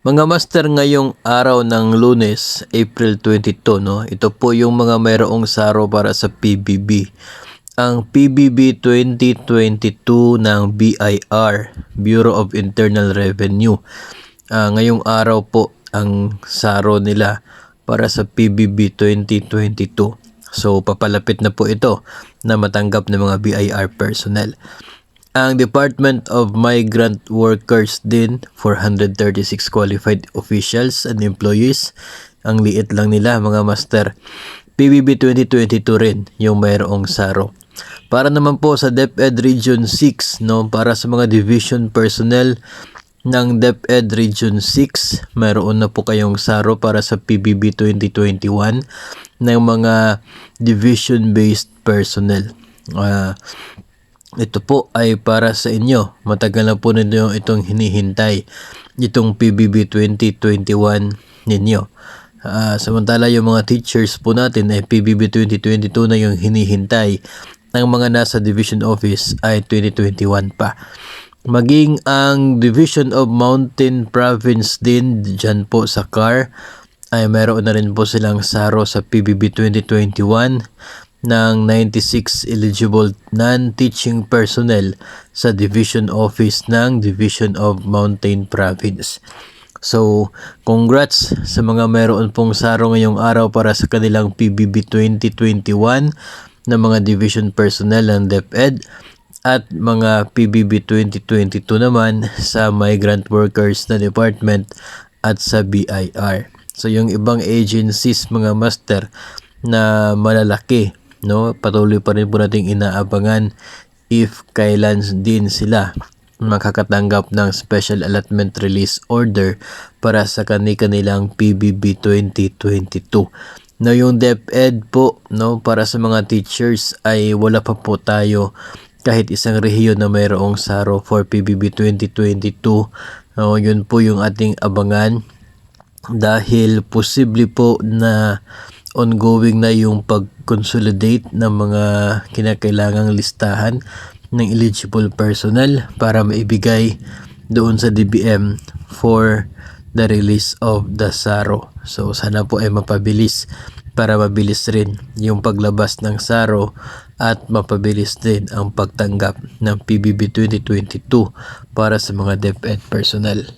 Mga master, ngayong araw ng Lunes, April 22, no? Ito po yung mga mayroong saro para sa PBB. Ang PBB 2022 ng BIR, Bureau of Internal Revenue. Ngayong araw po ang saro nila para sa PBB 2022. So papalapit na po ito na matanggap ng mga BIR personnel. Ang Department of Migrant Workers din, 436 qualified officials and employees. Ang liit lang nila mga master. PBB 2022 rin yung mayroong saro. Para naman po sa DepEd Region 6, no, para sa mga division personnel ng DepEd Region 6, mayroon na po kayong saro para sa PBB 2021 ng mga division-based personnel. Ito po ay para sa inyo. Matagal na po ninyo itong hinihintay, itong PBB 2021 ninyo. Samantala yung mga teachers po natin ay PBB 2022 na yung hinihintay. Ang mga nasa Division Office ay 2021 pa. Maging ang Division of Mountain Province din dyan po sa CAR ay meron na rin po silang saro sa PBB 2021 ng 96 eligible non-teaching personnel sa Division Office ng Division of Mountain Province. So, congrats sa mga meron pong saro ngayong araw para sa kanilang PBB 2021 na mga division personnel ng DepEd at mga PBB 2022 naman sa migrant workers na department at sa BIR. So, yung ibang agencies mga master na malalaki, no, patuloy pa rin po nating inaabangan if kailan din sila makakatanggap ng special allotment release order para sa kanilang PBB 2022. No, yung DepEd po, no, para sa mga teachers ay wala pa po tayo kahit isang rehiyon na mayroong saro for PBB 2022. No, yun po yung ating abangan dahil posible po na ongoing na yung pag-consolidate ng mga kinakailangang listahan ng eligible personnel para maibigay doon sa DBM for the release of the SARO. So sana po ay mapabilis para mabilis rin yung paglabas ng SARO at mapabilis din ang pagtanggap ng PBB 2022 para sa mga DepEd personnel.